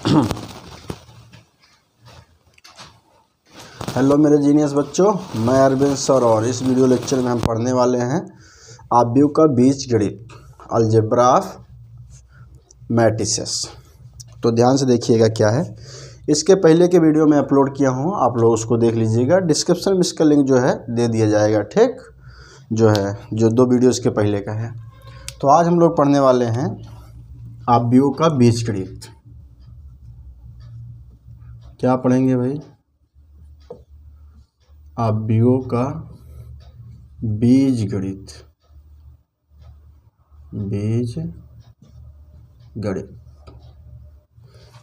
Hello मेरे genius बच्चों, मैं अरविंद सर और इस वीडियो लेक्चर में हम पढ़ने वाले हैं आव्यूह का बीजगणित, अलजेब्रा ऑफ मैट्रिसेस। तो ध्यान से देखिएगा क्या है। इसके पहले के वीडियो में अपलोड किया हूँ, आप लोग उसको देख लीजिएगा। डिस्क्रिप्शन में इसका लिंक जो है दे दिया जाएगा, ठीक, जो 2 वीडियो इसके पहले का है। तो आज हम लोग पढ़ने वाले हैं आव्यूह का बीजगणित। क्या पढ़ेंगे भाई? आव्यूह का बीजगणित।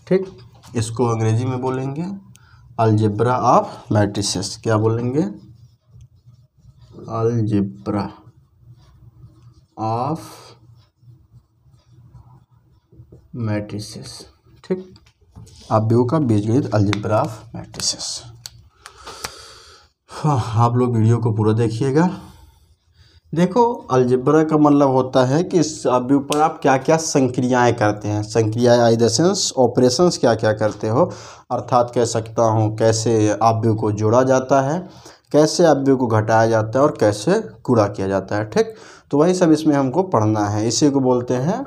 ठीक, इसको अंग्रेजी में बोलेंगे अलजेब्रा ऑफ मैट्रिसेस। क्या बोलेंगे? Algebra of matrices. ठीक, आव्यूह का बीजगणित, अलजेब्रा ऑफ मैट्रिसेस। हाँ, आप लोग वीडियो को पूरा देखिएगा। देखो, अलजेब्रा का मतलब होता है कि इस आव्यूह पर आप क्या क्या संक्रियाएं करते हैं। संक्रियाएं आई द सेंस ऑपरेशंस क्या क्या करते हो, अर्थात कह सकता हूँ कैसे आव्यूह को जोड़ा जाता है, कैसे आव्यूह को घटाया जाता है और कैसे गुणा किया जाता है। ठीक, तो वही सब इसमें हमको पढ़ना है। इसी को बोलते हैं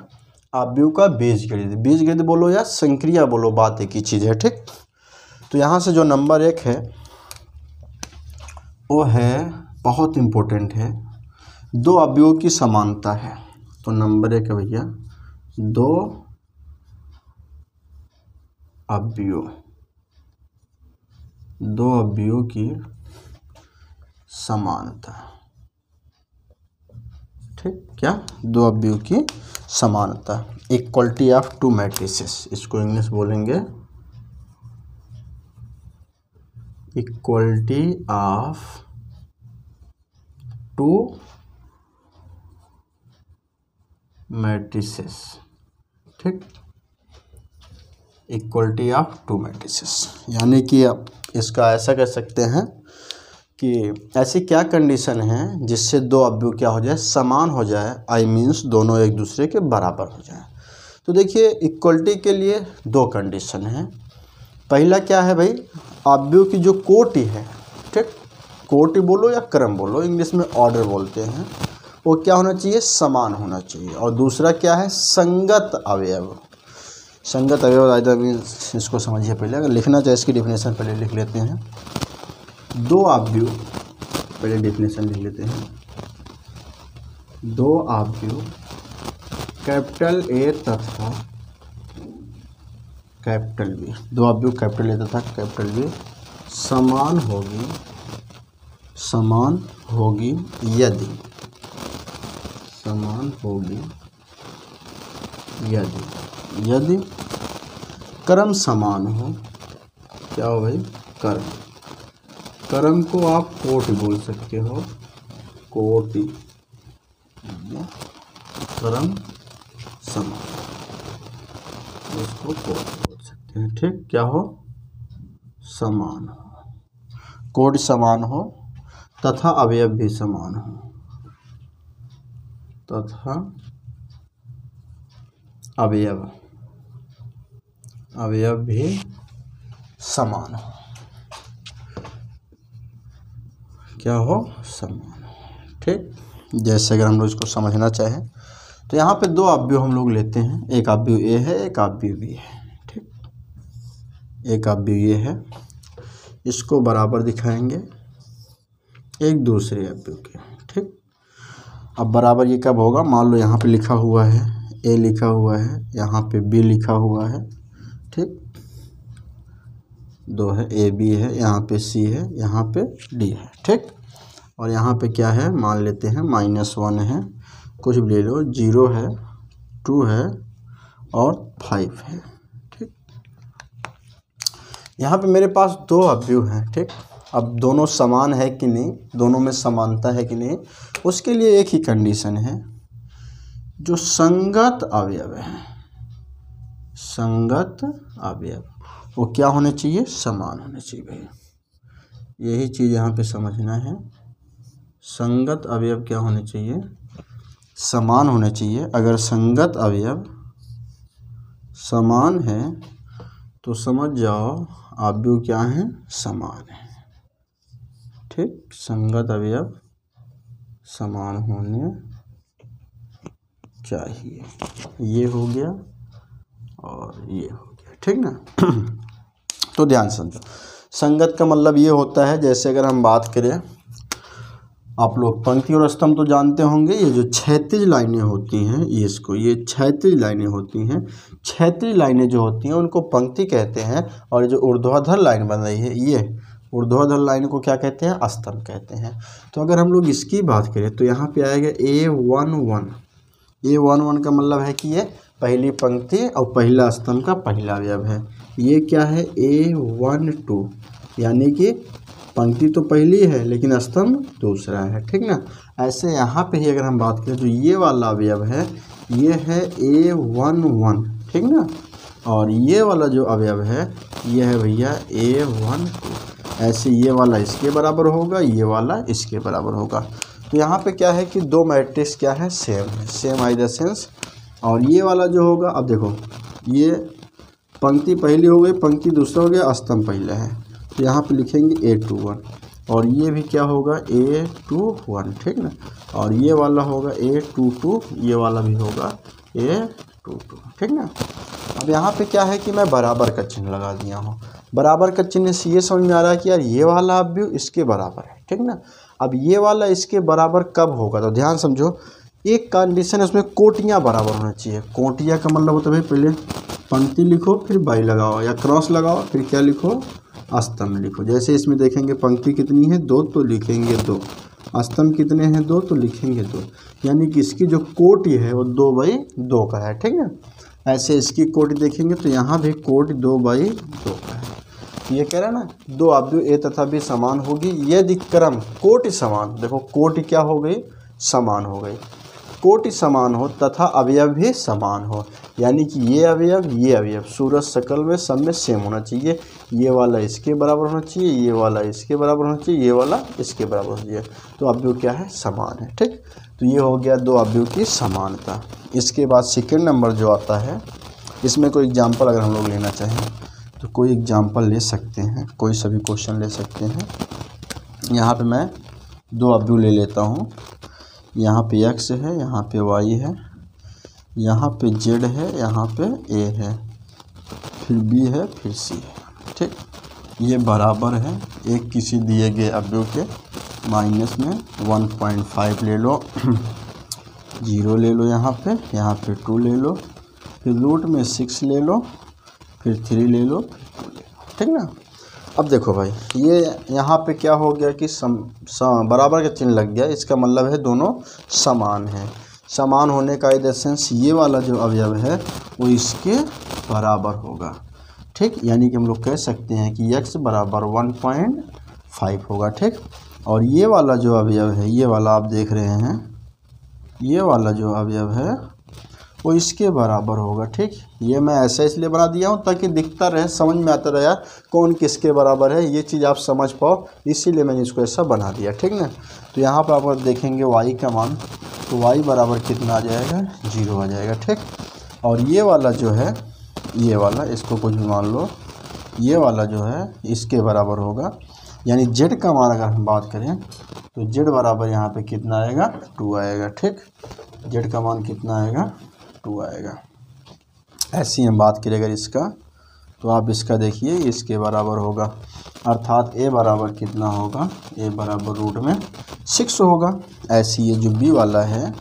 आव्यूह का बीजगणित। बीजगणित बोलो या संक्रिया बोलो, बात एक ही चीज़ है। ठीक, तो यहाँ से जो नंबर 1 है वो है, बहुत इम्पोर्टेंट है, 2 अवयवों की समानता है। तो नंबर 1 है भैया 2 अवयवों की समानता। ठीक, क्या? 2 अवयवों की समानता, इक्वलिटी ऑफ 2 मैट्रिसेस। इसको इंग्लिश बोलेंगे इक्वलिटी ऑफ 2 मैट्रिसेस। ठीक, इक्वलिटी ऑफ 2 मैट्रिसेस, यानी कि आप इसका ऐसा कह सकते हैं कि ऐसी क्या कंडीशन है जिससे 2 अवयव क्या हो जाए, समान हो जाए। आई मीन्स दोनों एक दूसरे के बराबर हो जाए। तो देखिए, इक्वलिटी के लिए 2 कंडीशन हैं। पहला क्या है भाई? अवयव की जो कोटि है, ठीक, कोटि बोलो या क्रम बोलो, इंग्लिश में ऑर्डर बोलते हैं, वो क्या होना चाहिए? समान होना चाहिए। और दूसरा क्या है? संगत अवयव। संगत अवयव आइदर मीन्स, इसको समझिए पहले, अगर लिखना चाहे इसकी डेफिनेशन पहले लिख लेते हैं। 2 अवयव, पहले डेफिनेशन लिख लेते हैं। 2 अवयव कैपिटल ए तथा कैपिटल बी, 2 अवयव कैपिटल ए तथा कैपिटल बी समान होगी यदि क्रम समान हो। क्या हो भाई? क्रम को आप कोटि बोल सकते हो, कोटि, क्रम समान, इसको कोटि बोल सकते हैं। ठीक, क्या हो? समान हो, कोटि समान हो तथा अवयव भी समान हो, तथा अवयव भी समान हो। क्या हो? समान हो। ठीक, जैसे अगर हम लोग इसको समझना चाहें तो यहाँ पे 2 अवयव हम लोग लेते हैं। एक अवयव ए है, एक अवयव बी है। ठीक, एक अवयव ये है, इसको बराबर दिखाएंगे एक दूसरे अवयव के। ठीक, अब बराबर ये कब होगा? मान लो यहाँ पे लिखा हुआ है ए लिखा हुआ है, यहाँ पे बी लिखा हुआ है। ठीक, 2 है, ए बी है, यहाँ पे सी है, यहाँ पे डी है। ठीक, और यहाँ पे क्या है? मान लेते हैं -1 है, कुछ भी ले लो, 0 है, 2 है और 5 है। ठीक, यहाँ पे मेरे पास 2 अवयव हैं। ठीक, अब दोनों समान है कि नहीं, दोनों में समानता है कि नहीं, उसके लिए एक ही कंडीशन है, जो संगत अवयव है, संगत अवयव वो क्या होने चाहिए? समान होने चाहिए भाई। यही चीज़ यहाँ पे समझना है। संगत अवयव क्या होने चाहिए? समान होने चाहिए। अगर संगत अवयव समान है तो समझ जाओ अवयव क्या हैं, समान है। ठीक, संगत अवयव समान होने चाहिए। ये हो गया और ये हो गया, ठीक ना। तो ध्यान समझो, संगत का मतलब ये होता है, जैसे अगर हम बात करें, आप लोग पंक्ति और स्तंभ तो जानते होंगे। ये जो क्षैतिज लाइनें होती हैं, ये क्षैतिज लाइनें होती हैं। क्षैतिज लाइनें जो होती हैं उनको पंक्ति कहते हैं, और जो ऊर्ध्वाधर लाइन बन रही है, ये ऊर्ध्वाधर लाइन को क्या कहते हैं, स्तंभ कहते हैं। तो अगर हम लोग इसकी बात करें तो यहाँ पे आएगा A11। A11 का मतलब है कि ये पहली पंक्ति और पहला स्तंभ का पहला अवयव है। ये क्या है, A12, यानी कि पंक्ति तो पहली है लेकिन स्तंभ दूसरा है, ठीक ना। ऐसे यहाँ पे ही अगर हम बात करें तो ये वाला अवयव है, ये है A11, ठीक ना। और ये वाला जो अवयव है ये है भैया A12। ऐसे ये वाला इसके बराबर होगा, ये वाला इसके बराबर होगा। तो यहाँ पे क्या है कि दो मैट्रिक्स क्या है, सेम है, सेम आई द सेंस। और ये वाला जो होगा, अब देखो ये पंक्ति पहली हो गई, पंक्ति दूसरा हो गया, स्तंभ पहला है, तो यहाँ पे लिखेंगे A21। और ये भी क्या होगा, A21, ठीक ना। और ये वाला होगा A22, ये वाला भी होगा A22, ठीक ना। अब यहाँ पे क्या है कि मैं बराबर का चिन्ह लगा दिया हूँ। बराबर का चिन्ह से ये समझ में आ रहा है कि यार ये वाला अवयव इसके बराबर है, ठीक ना। अब ये वाला इसके बराबर कब होगा, तो ध्यान समझो, एक कंडीशन है उसमें कोटियाँ बराबर होना चाहिए। कोटियाँ का मतलब होता है भाई पहले पंक्ति लिखो, फिर बाई लगाओ या क्रॉस लगाओ, फिर क्या लिखो, स्तंभ लिखो। जैसे इसमें देखेंगे पंक्ति कितनी है, 2, तो लिखेंगे 2। स्तंभ कितने हैं, 2, तो लिखेंगे 2। यानी कि इसकी जो कोटि है वो 2/2 का है, ठीक है। ऐसे इसकी कोटि देखेंगे तो यहाँ भी कोटि 2/2 का है। ये कह रहा है ना, दो अवयव ए तथा बी समान होगी यदि क्रम कोटि समान, देखो कोटि क्या हो गई, समान हो गई। कोटि समान हो तथा अवयव भी समान हो, यानी कि ये अवयव सूरज शकल में सब में सेम होना चाहिए। ये वाला इसके बराबर होना चाहिए, ये वाला इसके बराबर होना चाहिए, ये वाला इसके बराबर होना चाहिए। तो अवयव क्या है, समान है, ठीक। तो ये हो गया दो अवयव की समानता। इसके बाद सेकेंड नंबर जो आता है, इसमें कोई एग्जाम्पल अगर हम लोग लेना चाहें तो कोई एग्जाम्पल ले सकते हैं, कोई सभी क्वेश्चन ले सकते हैं। यहाँ पे मैं दो अवयव ले लेता हूँ। यहाँ पे x है, यहाँ पे y है, यहाँ पे z है, यहाँ पे a है, फिर b है, फिर c है, ठीक। ये बराबर है एक किसी दिए गए अवयव के माइनस में 1.5 ले लो, 0 ले लो, यहाँ पे 2 ले लो, फिर रूट में 6 ले लो, फिर 3 ले लो, ठीक ना। अब देखो भाई, ये यहाँ पे क्या हो गया कि बराबर का चिन्ह लग गया, इसका मतलब है दोनों समान हैं। समान होने का इन द सेंस ये वाला जो अवयव है वो इसके बराबर होगा, ठीक। यानी कि हम लोग कह सकते हैं कि x बराबर 1.5 होगा, ठीक। और ये वाला जो अवयव है, ये वाला आप देख रहे हैं, ये वाला जो अवयव है वो इसके बराबर होगा, ठीक। ये मैं ऐसा इसलिए बना दिया हूँ ताकि दिखता रहे, समझ में आता रहे यार कौन किसके बराबर है, ये चीज़ आप समझ पाओ, इसीलिए मैंने इसको ऐसा बना दिया, ठीक ना। तो यहाँ पर आप देखेंगे y का मान, तो y बराबर कितना आ जाएगा, 0 आ जाएगा, ठीक। और ये वाला जो है, ये वाला इसको कुछ भी मान लो, ये वाला जो है इसके बराबर होगा। यानी z का मान अगर हम बात करें तो z बराबर यहाँ पे कितना आएगा, 2 आएगा, ठीक। z का मान कितना आएगा, 2 आएगा। ऐसी हम बात करें अगर इसका, तो आप इसका देखिए इसके बराबर होगा, अर्थात a बराबर कितना होगा, a बराबर रूट में 6 होगा। ऐसी ये जो b वाला है,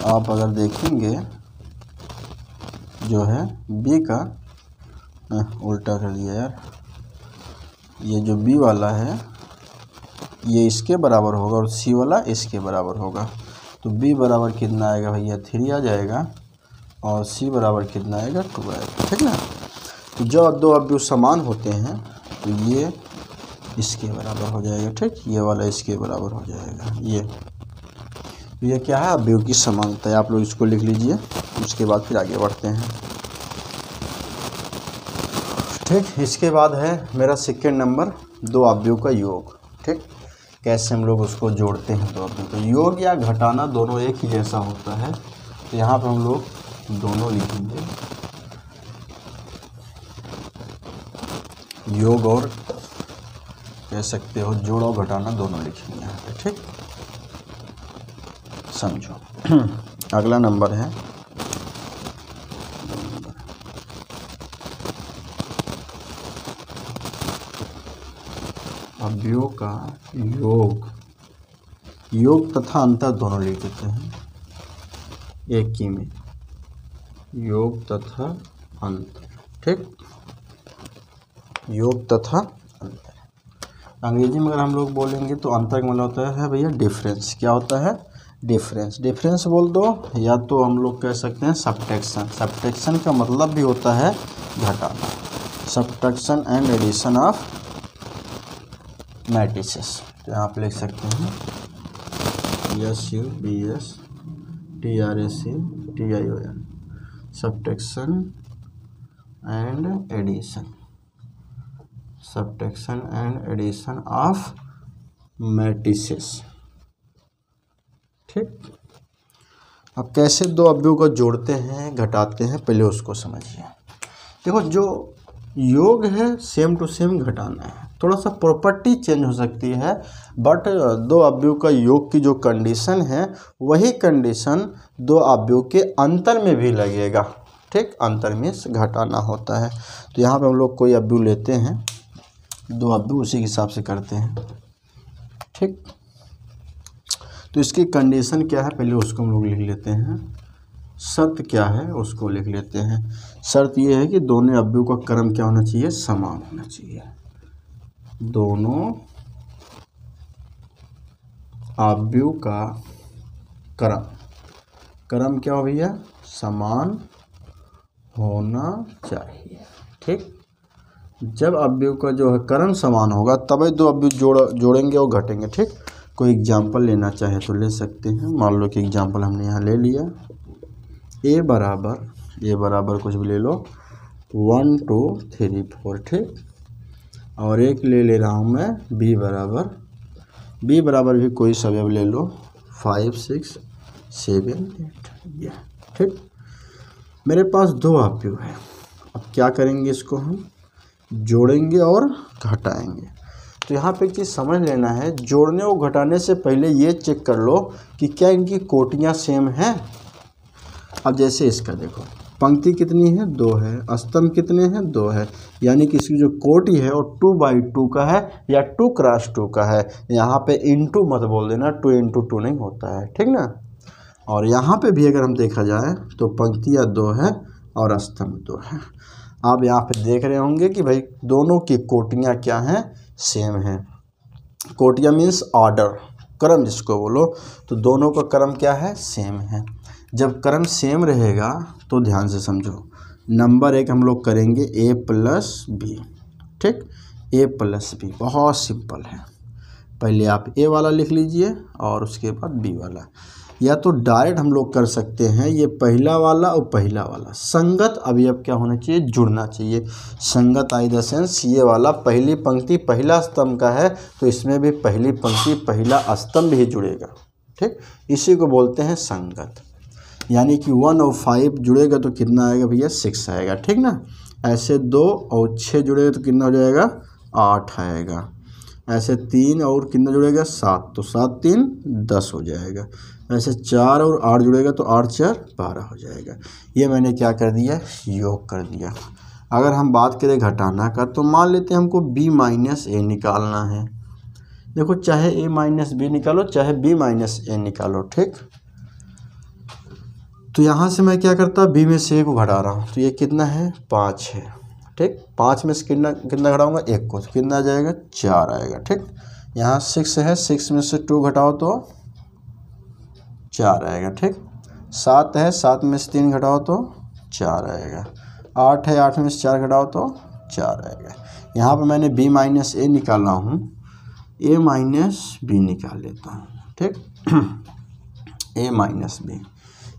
आप अगर देखेंगे जो है b का, उल्टा कर दिया यार, ये जो b वाला है ये इसके बराबर होगा और c वाला इसके बराबर होगा। तो b बराबर कितना आएगा भैया, 3 आ जाएगा, और c बराबर कितना आएगा, 2 आएगा, ठीक ना। तो जब दो अवयव समान होते हैं तो ये इसके बराबर हो जाएगा, ठीक। ये वाला इसके बराबर हो जाएगा। ये क्या है, अवयव की समानता है। आप लोग इसको लिख लीजिए, उसके बाद फिर आगे बढ़ते हैं, ठीक। इसके बाद है मेरा सेकेंड नंबर, दो अवयव का योग, ठीक। कैसे हम लोग उसको जोड़ते हैं दो अवयव का। योग या घटाना दोनों एक ही जैसा होता है, तो यहाँ पर हम लोग दोनों लिखेंगे। योग और कह सकते हो जोड़ और घटाना दोनों लिखेंगे यहाँ पे, ठीक। समझो। अगला नंबर है अवयवों का योग तथा अंतर दोनों लिख देते हैं एक ही में, योग तथा अंतर, ठीक। योग तथा अंतर अंग्रेजी में अगर हम लोग बोलेंगे तो अंतर का मतलब होता है भैया डिफरेंस। क्या होता है? डिफरेंस। डिफरेंस बोल दो, या तो हम लोग कह सकते हैं सब्ट्रैक्शन। सब्ट्रैक्शन का मतलब भी होता है घटाना। Subtraction and addition of matrices. तो यहाँ पे लिख सकते हैं SUBSTRACTION, subtraction and addition, subtraction and addition of matrices, ठीक। अब कैसे दो अवयवों को जोड़ते हैं घटाते हैं पहले उसको समझिए। देखो, जो योग है सेम टू सेम घटाना है, थोड़ा सा प्रॉपर्टी चेंज हो सकती है, बट दो अवयव का योग की जो कंडीशन है वही कंडीशन दो अवयव के अंतर में भी लगेगा, ठीक। अंतर में घटाना होता है। तो यहाँ पे हम लोग कोई अवयव लेते हैं, दो अवयव उसी के हिसाब से करते हैं, ठीक। तो इसकी कंडीशन क्या है पहले उसको हम लोग लिख लेते हैं। शर्त क्या है उसको लिख लेते हैं। शर्त ये है कि दोनों अवयव का क्रम क्या होना चाहिए? समान होना चाहिए। दोनों अवयव का क्रम क्या हो भैया? समान होना चाहिए, ठीक। जब अवयव का जो है क्रम समान होगा तभी दो अवयव जोड़ेंगे और घटेंगे, ठीक। कोई एग्जाम्पल लेना चाहे तो ले सकते हैं। मान लो कि एग्जाम्पल हमने यहाँ ले लिया, ए बराबर कुछ भी ले लो 1 2 3 4, ठीक। और एक ले रहा हूँ मैं बी बराबर भी कोई सा अवयव ले लो 5 6 7 8, ये, ठीक। मेरे पास दो अवयव है, अब क्या करेंगे? इसको हम जोड़ेंगे और घटाएंगे। तो यहाँ पे एक चीज़ समझ लेना है, जोड़ने और घटाने से पहले ये चेक कर लो कि क्या इनकी कोटियाँ सेम हैं। अब जैसे इसका देखो, पंक्ति कितनी है? 2 है, स्तंभ कितने हैं? 2 है, यानी कि इसकी जो कोटि है वो 2/2 का है या 2 क्रॉस 2 का है। यहाँ पे इंटू मत बोल देना, 2 × 2 नहीं होता है, ठीक ना। और यहाँ पे भी अगर हम देखा जाए तो पंक्तियाँ 2 है और स्तंभ 2 है। आप यहाँ पे देख रहे होंगे कि भाई दोनों की कोटियाँ क्या हैं? सेम हैं। कोटियाँ मीन्स ऑर्डर, क्रम जिसको बोलो, तो दोनों का क्रम क्या है? सेम है। जब क्रम सेम रहेगा तो ध्यान से समझो, नंबर 1 हम लोग करेंगे A + B, ठीक। A + B बहुत सिंपल है। पहले आप A वाला लिख लीजिए और उसके बाद B वाला, या तो डायरेक्ट हम लोग कर सकते हैं ये पहला वाला और पहला वाला। संगत अवयव क्या होना चाहिए? जुड़ना चाहिए। संगत आई द सेंस ये वाला पहली पंक्ति पहला स्तंभ का है तो इसमें भी पहली पंक्ति पहला स्तंभ ही जुड़ेगा, ठीक। इसी को बोलते हैं संगत। यानी कि 1 और 5 जुड़ेगा तो कितना आएगा भैया? 6 आएगा, ठीक ना। ऐसे 2 और 6 जुड़ेगा तो कितना हो जाएगा? 8 आएगा। ऐसे 3 और कितना जुड़ेगा? 7, तो 7 3 10 हो जाएगा। ऐसे 4 और 8 जुड़ेगा तो 8 4 12 हो जाएगा। ये मैंने क्या कर दिया? योग कर दिया। अगर हम बात करें घटाना का, तो मान लेते हैं हमको B - A निकालना है। देखो, चाहे A - B निकालो चाहे B - A निकालो, ठीक। तो यहाँ से मैं क्या करता? B में से A को घटा रहा हूँ, तो ये कितना है? 5 है, ठीक। 5 में से कितना घटाऊंगा? 1 को, तो कितना आ जाएगा? 4 आएगा, ठीक। यहाँ 6 है, 6 में से 2 घटाओ तो 4 आएगा, ठीक। 7 है, 7 में से 3 घटाओ तो 4 आएगा। 8 है, 8 में से 4 घटाओ तो 4 आएगा। यहाँ पर मैंने B - A निकाला हूँ, A - B निकाल लेता हूँ, ठीक। A - B,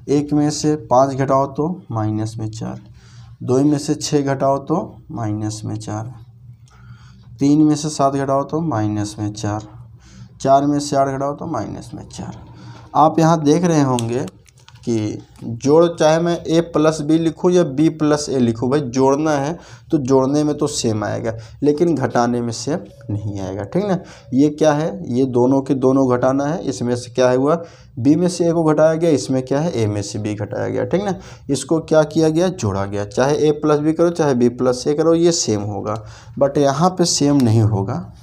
1 में से 5 घटाओ तो -4, 2 में से 6 घटाओ तो -4, 3 में से 7 घटाओ तो -4, 4 में से 8 घटाओ तो -4। आप यहाँ देख रहे होंगे कि जोड़, चाहे मैं a प्लस बी लिखूँ या b प्लस ए लिखूँ, भाई जोड़ना है तो जोड़ने में तो सेम आएगा, लेकिन घटाने में सेम नहीं आएगा, ठीक ना। ये क्या है, ये दोनों के दोनों घटाना है, इसमें से क्या है हुआ, b में से a को घटाया गया, इसमें क्या है a में से b घटाया गया, ठीक ना। इसको क्या किया गया, जोड़ा गया, चाहे a प्लस बी करो चाहे b प्लस ए करो, ये सेम होगा। बट यहाँ पे सेम नहीं होगा,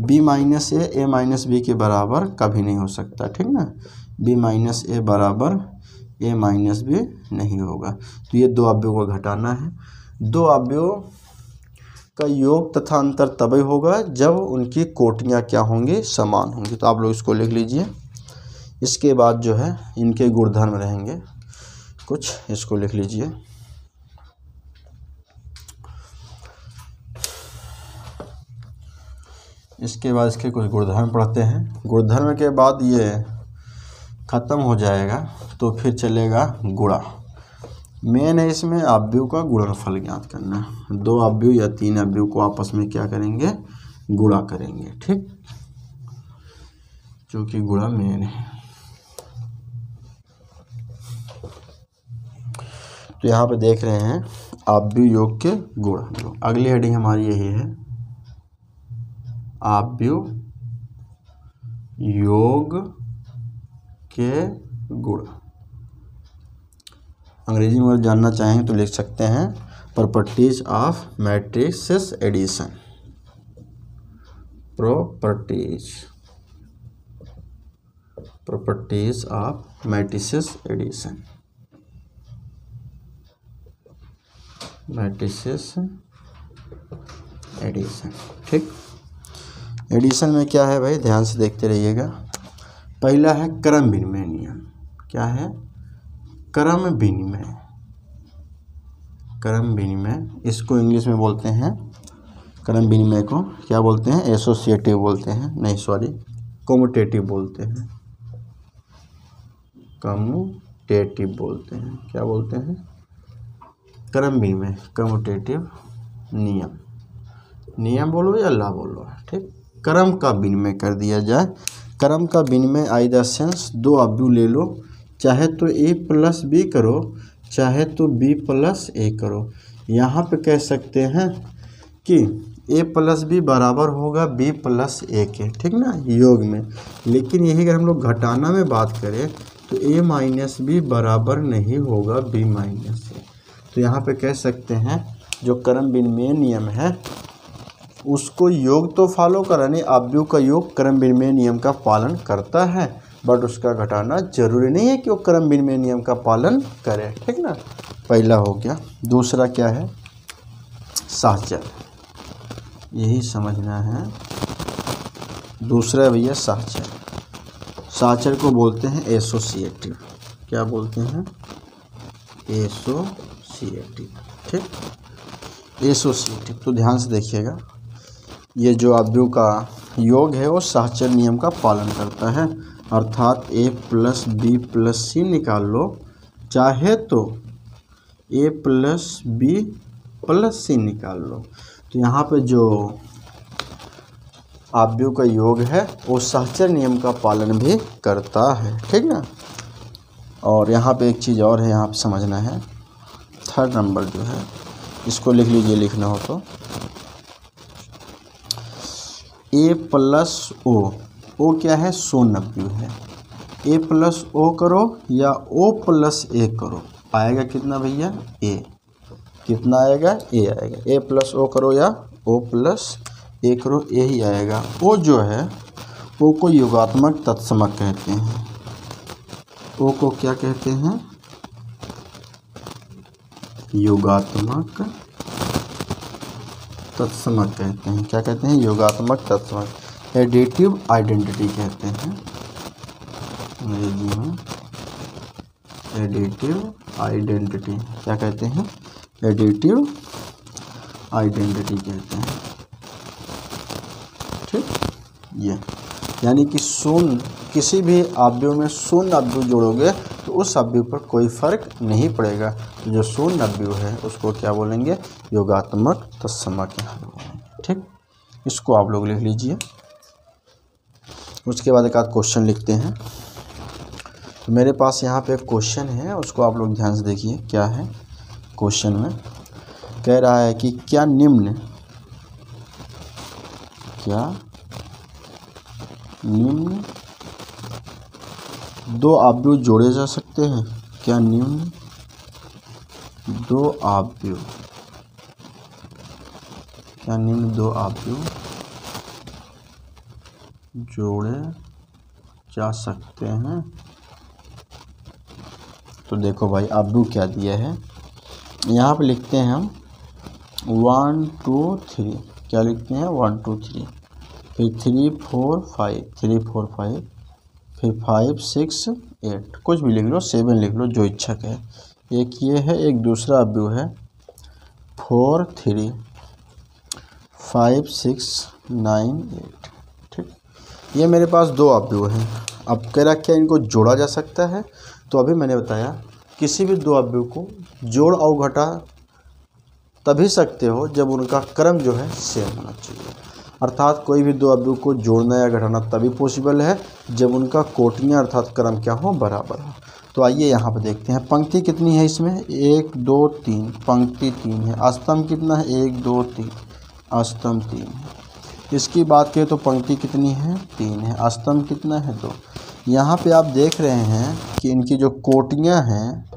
b माइनस ए माइनस बी के बराबर कभी नहीं हो सकता, ठीक ना। b माइनस ए बराबर a माइनस बी नहीं होगा। तो ये दो अवयवों को घटाना है। दो अवयवों का योग तथा अंतर तभी होगा जब उनकी कोटियाँ क्या होंगी, समान होंगी। तो आप लोग इसको लिख लीजिए। इसके बाद जो है इनके गुणधर्म रहेंगे कुछ, इसको लिख लीजिए। इसके बाद इसके कुछ गुणधर्म पढ़ते हैं। गुणधर्म के बाद ये ख़त्म हो जाएगा तो फिर चलेगा गुणा। मेन है इसमें अवयव का गुणनफल ज्ञात करना है। दो अवयव या तीन अवयव को आपस में क्या करेंगे, गुणा करेंगे, ठीक, क्योंकि गुणा मेन है। तो यहाँ पे देख रहे हैं अवयव योग के गुण। अगली हेडिंग हमारी यही है, अवयव योग के गुण। अंग्रेजी में अगर जानना चाहेंगे तो लिख सकते हैं properties of matrices addition. Properties of matrices addition. Matrices addition, ठीक। एडिशन में क्या है भाई, ध्यान से देखते रहिएगा। पहला है क्रम विनिमय नियम। क्या है, क्रम विनिमय। क्रम विनिमय, इसको इंग्लिश में बोलते हैं, क्रम विनिमय को क्या बोलते हैं, एसोसिएटिव बोलते हैं, नहीं सॉरी कम्यूटेटिव बोलते हैं। कम्यूटेटिव बोलते हैं, क्या बोलते हैं, क्रम विनिमय, कम्यूटेटिव नियम। नियम बोलो या ला बोलो, ठीक। क्रम का विनिमय कर दिया जाए। क्रम का विनिमय आई द सेंस, दो अवयव ले लो, चाहे तो a प्लस बी करो चाहे तो b प्लस ए करो। यहाँ पे कह सकते हैं कि a प्लस बी बराबर होगा b प्लस ए के, ठीक ना, योग में। लेकिन यही अगर हम लोग घटाना में बात करें तो a माइनस बी बराबर नहीं होगा b माइनस ए। तो यहाँ पे कह सकते हैं जो क्रम विनिमय नियम है उसको योग तो फॉलो कराने, अवयव का योग क्रम विनिमय नियम का पालन करता है, बट उसका घटाना जरूरी नहीं है कि वो क्रम विनिमय नियम का पालन करे, ठीक ना। पहला हो गया। दूसरा क्या है, साहचर्य, यही समझना है। दूसरा भैया साहचर्य। साहचर्य को बोलते हैं एसोसिएटिव। क्या बोलते हैं, एसोसिएटिव, ठीक, एसोसिएटिव। तो ध्यान से देखिएगा, ये जो अवयव का योग है वो साहचर्य नियम का पालन करता है, अर्थात a प्लस बी प्लस सी निकाल लो, चाहे तो a प्लस बी प्लस सी निकाल लो। तो यहाँ पे जो अवयव का योग है वो साहचर्य नियम का पालन भी करता है, ठीक ना। और यहाँ पे एक चीज़ और है, यहाँ पे समझना है। थर्ड नंबर जो है इसको लिख लीजिए, लिखना हो तो a प्लस ओ क्या है, शून्य अवयव है। a प्लस ओ करो या o प्लस ए करो, आएगा कितना भैया, a। कितना आएगा, a आएगा। a प्लस ओ करो या o प्लस ए करो, a ही आएगा। o जो है o को योगात्मक तत्समक कहते हैं। o को क्या कहते हैं, योगात्मक तत्समक कहते हैं। क्या कहते हैं, योगात्मक तत्समक। एडिटिव आइडेंटिटी कहते हैं अंग्रेजी में। एडिटिव आइडेंटिटी क्या कहते हैं, एडिटिव आइडेंटिटी कहते हैं, ठीक। ये यानी कि शून्य, किसी भी अवयव में शून्य अवयव जोड़ोगे तो उस अवयव पर कोई फर्क नहीं पड़ेगा। तो जो शून्य अवयव है उसको क्या बोलेंगे, योगात्मक तत्समक, ठीक। इसको आप लोग लिख लीजिए। उसके बाद एक आध क्वेश्चन लिखते हैं। तो मेरे पास यहाँ पे एक क्वेश्चन है, उसको आप लोग ध्यान से देखिए क्या है। क्वेश्चन में कह रहा है कि क्या निम्न दो अवयव जोड़े जा सकते हैं? क्या निम्न दो अवयव जोड़े जा सकते हैं? तो देखो भाई अवयव क्या दिया है, यहाँ पे लिखते हैं हम 1 2 3। क्या लिखते हैं? 1 2 3, फिर 3 4 5, 3 4 5, फिर 5 6 8, कुछ भी लिख लो, 7 लिख लो, जो इच्छा है। एक ये है, एक दूसरा अवयव है 4 3 5 6 9 8। ठीक, ये मेरे पास दो अवयव हैं। अब कह रहा क्या इनको जोड़ा जा सकता है? तो अभी मैंने बताया किसी भी दो अवयव को जोड़ और घटा तभी सकते हो जब उनका क्रम जो है सेम होना चाहिए। अर्थात कोई भी दो अवयव को जोड़ना या घटाना तभी पॉसिबल है जब उनका कोटियाँ अर्थात क्रम क्या हो, बराबर हो। तो आइए यहाँ पर देखते हैं पंक्ति कितनी है इसमें, 1 2 3, पंक्ति 3 है। स्तंभ कितना है? 1 2 3, स्तंभ 3 है। इसकी बात करें तो पंक्ति कितनी है? 3 है। स्तंभ कितना है? 2। यहाँ पे आप देख रहे हैं कि इनकी जो कोटियाँ हैं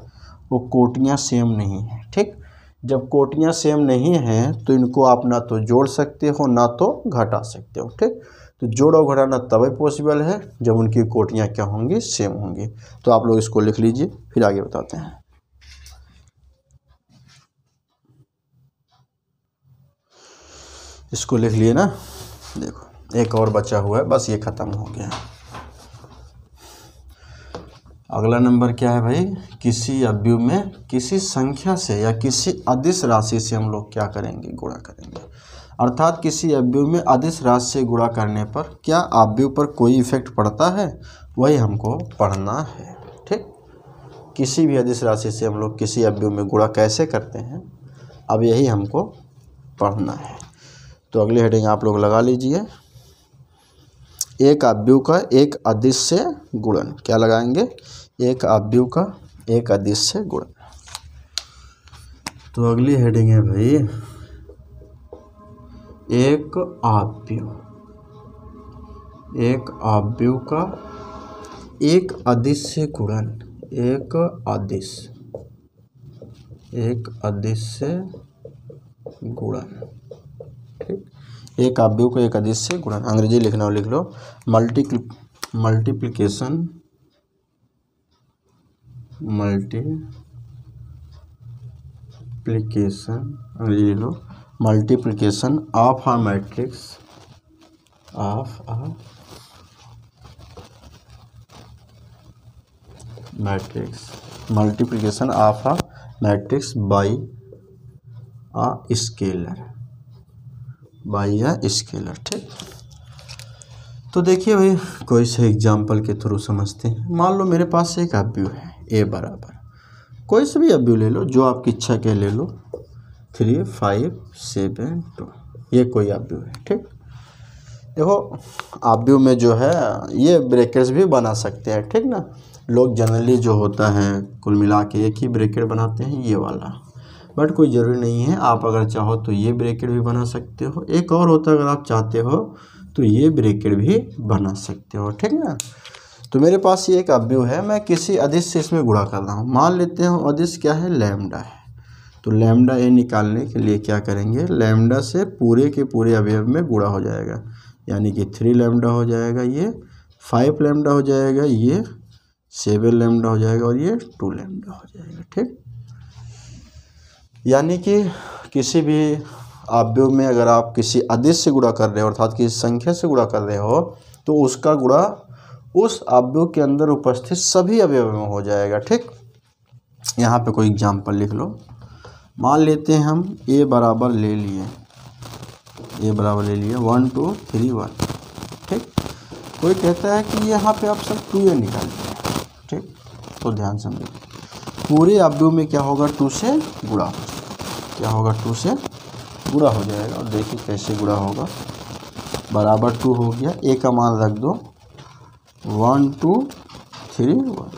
वो कोटियाँ सेम नहीं है। ठीक, जब कोटियाँ सेम नहीं हैं तो इनको आप ना तो जोड़ सकते हो ना तो घटा सकते हो। ठीक, तो जोड़ और घटाना तभी पॉसिबल है जब उनकी कोटियाँ क्या होंगी? सेम होंगी। तो आप लोग इसको लिख लीजिए, फिर आगे बताते हैं। इसको लिख लिए ना। देखो एक और बचा हुआ है, बस ये ख़त्म हो गया। अगला नंबर क्या है भाई? किसी अवयव में किसी संख्या से या किसी अदिश राशि से हम लोग क्या करेंगे? गुणा करेंगे। अर्थात किसी अवयव में अदिश राशि से गुणा करने पर क्या अवयव पर कोई इफेक्ट पड़ता है, वही हमको पढ़ना है। ठीक, किसी भी अदिश राशि से हम लोग किसी अवयव में गुणा कैसे करते हैं, अब यही हमको पढ़ना है। तो अगली हेडिंग आप लोग लगा लीजिए, एक अवयव का एक अदिश से गुणन। क्या लगाएंगे? एक अवयव का एक अदिश से गुणन। तो अगली हेडिंग है भाई, एक अवयव का एक अदिश से गुणन। एक अदिश से गुणन। ठीक, एक अवयव को एक अदिश से गुणन। अंग्रेजी लिखना हो लिख लो, मल्टीप्लिकेशन अंग्रेजी लिख लो, multiplication of a matrix, multiplication of a matrix by a scalar. ठीक, तो देखिए भाई कोई से एग्जाम्पल के थ्रू समझते हैं। मान लो मेरे पास एक अवयव है a बराबर, कोई से भी अवयव ले लो जो आपकी इच्छा के ले लो, 3 5 7 2, ये कोई अवयव है। ठीक, देखो अवयव में जो है ये ब्रैकेट्स भी बना सकते हैं। ठीक ना, लोग जनरली जो होता है कुल मिला के एक ही ब्रैकेट बनाते हैं, ये वाला, बट कोई ज़रूरी नहीं है। आप अगर चाहो तो ये ब्रैकेट भी बना सकते हो। एक और होता है, अगर आप चाहते हो तो ये ब्रैकेट भी बना सकते हो। ठीक ना, तो मेरे पास ये एक अवयव है, मैं किसी अदिश से इसमें गुणा कर रहा हूँ। मान लेते हैं अदिश क्या है? लैम्डा है। तो लैम्डा ए निकालने के लिए क्या करेंगे? लैम्डा से पूरे के पूरे अवयव में गुणा हो जाएगा, यानी कि 3 लैम्डा हो जाएगा, ये 5 लैम्डा हो जाएगा, ये 7 लैम्डा हो जाएगा और ये 2 लैम्डा हो जाएगा। ठीक, यानी कि किसी भी अवयव में अगर आप किसी अदिश से गुणा कर रहे हो, अर्थात किसी संख्या से गुणा कर रहे हो, तो उसका गुणा उस अवयव के अंदर उपस्थित सभी अवयव में हो जाएगा। ठीक, यहाँ पे कोई एग्जाम्पल लिख लो। मान लेते हैं हम a बराबर ले लिए 1 2 3 1। ठीक, कोई कहता है कि यहाँ पे आप सब 2a निकालिए। ठीक, तो ध्यान समझिए, पूरे अवयव में क्या होगा? 2 से गुणा हो जाएगा। क्या होगा? 2 से गुणा हो जाएगा। और देखिए कैसे गुणा होगा, बराबर 2 हो गया, a का मान रख दो, 1 2 3 1।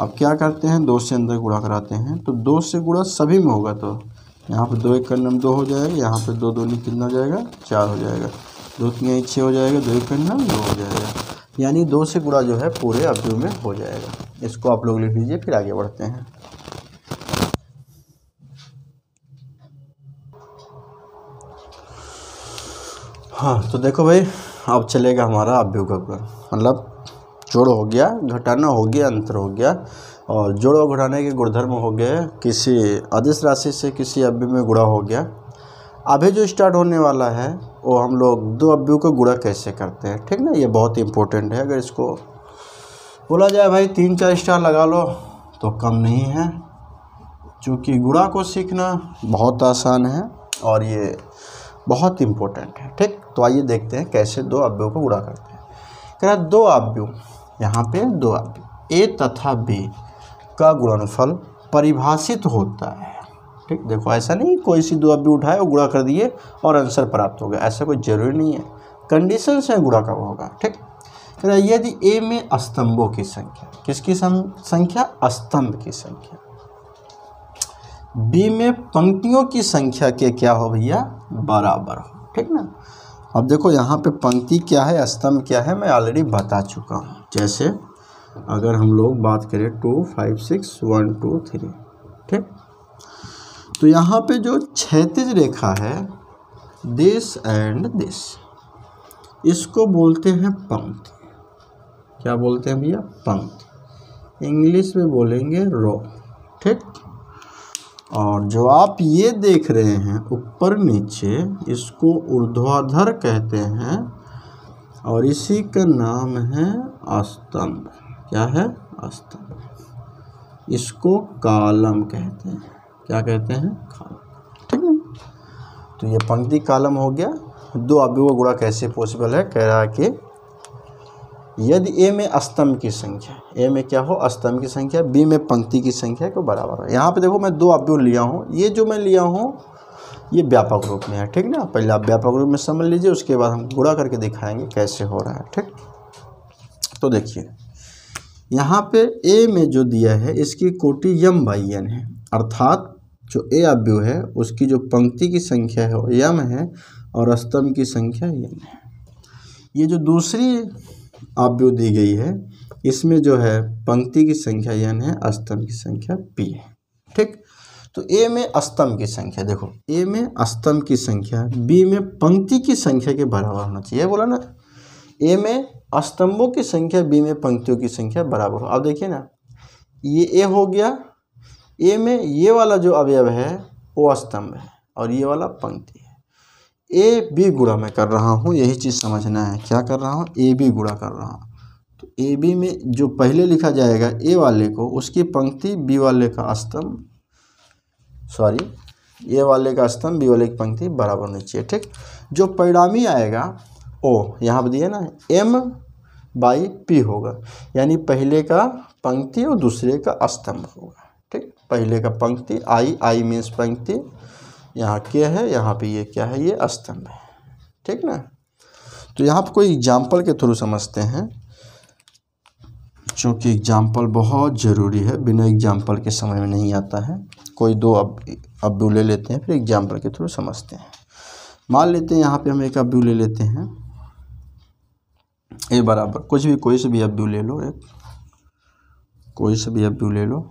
अब क्या करते हैं, 2 से अंदर गुणा कराते हैं, तो 2 से गुणा सभी में होगा, तो यहाँ पे 2 1 का नाम 2 हो जाएगा, यहाँ पे 2 2 कितना हो जाएगा 4 हो जाएगा, 2 3 6 हो जाएगा, 2 1 का नाम 2 हो जाएगा, यानी 2 से गुणा जो है पूरे अवयव में हो जाएगा। इसको आप लोग लिख लीजिए, फिर आगे बढ़ते हैं। हाँ तो देखो भाई, अब चलेगा हमारा अवयव का गुणन, मतलब जोड़ हो गया, घटाना हो गया, अंतर हो गया, और जोड़ और घटाने के गुणधर्म हो गए, किसी अदिश राशि से किसी अवयव में गुणा हो गया। अभी जो स्टार्ट होने वाला है वो हम लोग 2 अवयव को गुणा कैसे करते हैं, ठीक ना, ये बहुत इंपॉर्टेंट है। अगर इसको बोला जाए भाई 3-4 स्टार लगा लो तो कम नहीं है, क्योंकि गुणा को सीखना बहुत आसान है और ये बहुत इम्पोर्टेंट है, ठीक। तो आइए देखते हैं कैसे 2 अवयव को गुणा करते हैं। कह रहा 2 अवयव, यहाँ पे 2 अवयव ए तथा बी का गुणनफल परिभाषित होता है, ठीक। देखो ऐसा नहीं कोई सी 2 अवयव उठाए और गुणा कर दिए और आंसर प्राप्त हो गया, ऐसा कोई जरूरी नहीं है, कंडीशन से गुणा कब होगा, ठीक। कह रहा यदि ए में स्तंभों की संख्या, किसकी संख्या, स्तंभ की संख्या, बी में पंक्तियों की संख्या के क्या हो भैया, बराबर हो, ठीक ना। अब देखो यहाँ पे पंक्ति क्या है, स्तंभ क्या है, मैं ऑलरेडी बता चुका हूँ। जैसे अगर हम लोग बात करें 2 5 6 1 2 3, ठीक, तो यहाँ पे जो क्षैतिज रेखा है दिस एंड दिस, इसको बोलते हैं पंक्ति। क्या बोलते हैं भैया, पंक्ति, इंग्लिश में बोलेंगे रो, ठीक। और जो आप ये देख रहे हैं ऊपर नीचे, इसको ऊर्ध्वाधर कहते हैं और इसी का नाम है स्तंभ। क्या है, स्तंभ। इसको कॉलम कहते हैं, क्या कहते हैं, कॉलम, ठीक है। तो ये पंक्ति कॉलम हो गया। 2 अवयव का गुणा कैसे पॉसिबल है, कह रहा है कि यदि ए में स्तंभ की संख्या, ए में क्या हो, स्तंभ की संख्या, बी में पंक्ति की संख्या को बराबर है। यहाँ पे देखो मैं 2 अवयव लिया हूँ, ये जो मैं लिया हूँ ये व्यापक रूप में है, ठीक ना। पहले आप व्यापक रूप में समझ लीजिए, उसके बाद हम गुणा करके दिखाएंगे कैसे हो रहा है, ठीक। तो देखिए यहाँ पे ए में जो दिया है इसकी कोटि m/n है, अर्थात जो ए अवयव है उसकी जो पंक्ति की संख्या है वो m है और स्तंभ की संख्या n है। ये जो दूसरी अवयव दी गई है इसमें जो है पंक्ति की संख्या n है, स्तंभ की संख्या p है, ठीक। तो a में स्तंभ की संख्या, देखो a में स्तंभ की संख्या b में पंक्ति की संख्या के बराबर होना चाहिए, बोला ना, a में स्तंभों की संख्या b में पंक्तियों की संख्या बराबर हो। अब देखिए ना, ये a हो गया, a में ये वाला जो अवयव है वो स्तंभ है और ये वाला पंक्ति है। ए बी गुणा मैं कर रहा हूँ, यही चीज़ समझना है, क्या कर रहा हूँ, ए बी गुणा कर रहा हूँ। तो ए बी में जो पहले लिखा जाएगा ए वाले को, उसकी पंक्ति बी वाले का स्तंभ, सॉरी ए वाले का स्तंभ बी वाले की पंक्ति बराबर होनी चाहिए, ठीक। जो परिणामी आएगा ओ, यहाँ पर दिए ना m/p होगा, यानी पहले का पंक्ति और दूसरे का स्तंभ होगा, ठीक। पहले का पंक्ति आई मीन्स पंक्ति, यहाँ क्या है, यहाँ पे ये क्या है, ये स्तंभ है, ठीक ना। तो यहाँ पर कोई एग्जाम्पल के थ्रू समझते हैं, क्योंकि एग्जाम्पल बहुत ज़रूरी है, बिना एग्जाम्पल के समझ में नहीं आता है। कोई 2 अवयव ले लेते हैं, फिर एग्जाम्पल के थ्रू समझते हैं। मान लेते हैं यहाँ पे हम एक अवयव ले लेते हैं, ए बराबर कुछ भी, कोई से भी अवयव ले लो, एक कोई से भी अवयव ले लो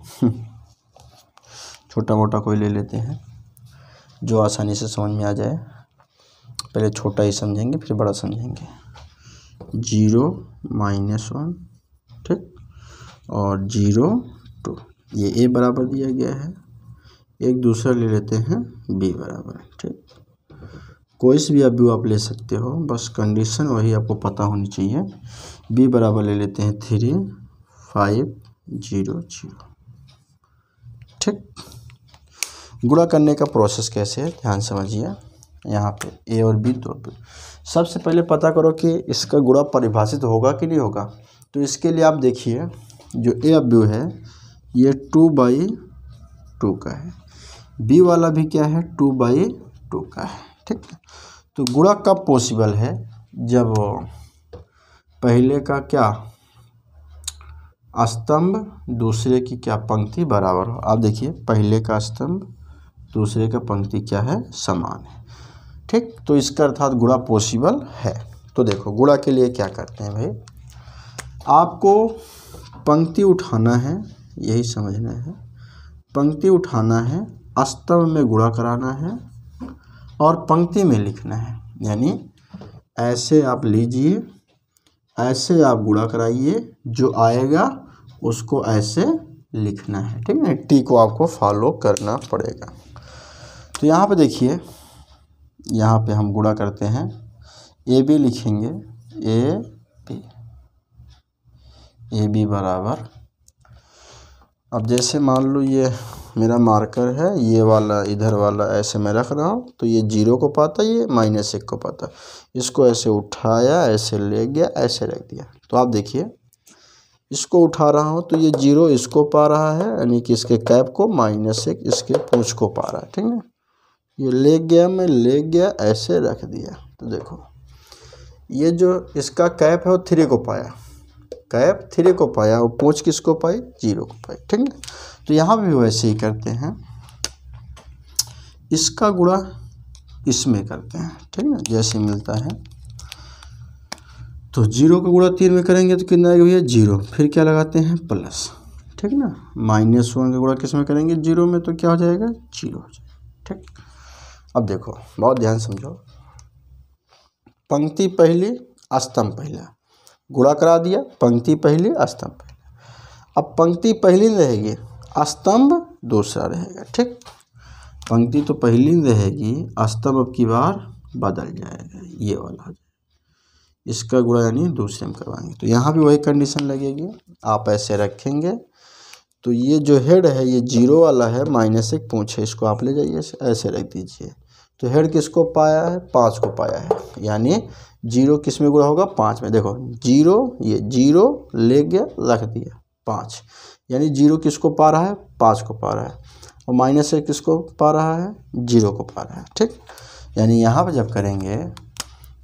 छोटा मोटा कोई ले लेते हैं जो आसानी से समझ में आ जाए। पहले छोटा ही समझेंगे फिर बड़ा समझेंगे। 0 -1, ठीक, और 0 2, ये ए बराबर दिया गया है। एक दूसरा ले लेते हैं बी बराबर, ठीक। कोई से भी अवयव आप ले सकते हो, बस कंडीशन वही आपको पता होनी चाहिए। बी बराबर ले लेते हैं 3 5 0 0, ठीक। गुणा करने का प्रोसेस कैसे है ध्यान समझिए। यहाँ पे ए और बी 2 अवयव, सबसे पहले पता करो कि इसका गुणा परिभाषित होगा कि नहीं होगा। तो इसके लिए आप देखिए, जो ए अवयव है ये 2/2 का है, बी वाला भी क्या है 2/2 का है, ठीक। तो गुणा कब पॉसिबल है, जब पहले का क्या स्तंभ दूसरे की क्या पंक्ति बराबर हो। आप देखिए पहले का स्तंभ दूसरे का पंक्ति क्या है, समान है। ठीक, तो इसका अर्थात गुणा पॉसिबल है। तो देखो गुणा के लिए क्या करते हैं भाई, आपको पंक्ति उठाना है, यही समझना है। पंक्ति उठाना है, स्तंभ में गुणा कराना है और पंक्ति में लिखना है। यानी ऐसे आप लीजिए, ऐसे आप गुणा कराइए, जो आएगा उसको ऐसे लिखना है। ठीक है, टी को आपको फॉलो करना पड़ेगा। तो यहाँ पे देखिए, यहाँ पे हम गुणा करते हैं, ए बी लिखेंगे, ए बी बराबर, अब जैसे मान लो ये मेरा मार्कर है, ये वाला इधर वाला ऐसे मैं रख रहा हूँ, तो ये 0 को पाता, ये -1 को पाता। इसको ऐसे उठाया, ऐसे ले गया, ऐसे रख दिया। तो आप देखिए इसको उठा रहा हूँ तो ये 0 इसको पा रहा है, यानी कि इसके कैप को, -1 इसके पूंछ को पा रहा है। ठीक है, ये ले गया, मैं ले गया, ऐसे रख दिया। तो देखो ये जो इसका कैप है वो 3 को पाया, कैप 3 को पाया, और पूंछ किसको पाई, 0 को पाई। ठीक है, तो यहाँ भी वैसे ही करते हैं, इसका गुणा इसमें करते हैं। ठीक है, जैसे मिलता है तो 0 का गुणा 3 में करेंगे तो कितना आएगा भैया, 0। फिर क्या लगाते हैं, प्लस। ठीक ना, -1 का गुणा किस में करेंगे, 0 में, तो क्या हो जाएगा, 0 हो जाएगा। ठीक, अब देखो बहुत ध्यान समझो, पंक्ति पहली स्तंभ पहला, गुणा करा दिया, पंक्ति पहली स्तंभ पहला। अब पंक्ति पहली रहेगी, स्तंभ दूसरा रहेगा। ठीक, पंक्ति तो पहली रहेगी, स्तंभ अब की बार बदल जाएगा, ये वाला हो जाएगा। इसका गुणा यानी दूसरे में करवाएंगे, तो यहाँ भी वही कंडीशन लगेगी। आप ऐसे रखेंगे तो ये जो हेड है ये 0 वाला है, -1 पूंछ है, इसको आप ले जाइए, ऐसे रख दीजिए। तो हेड किसको पाया है, 5 को पाया है, यानी 0 किस में गुणा होगा, 5 में। देखो 0, ये 0 ले गया, रख दिया, 5, यानी 0 किसको पा रहा है, 5 को पा रहा है, और -1 किसको पा रहा है, 0 को पा रहा है। ठीक, यानी यहाँ पर जब करेंगे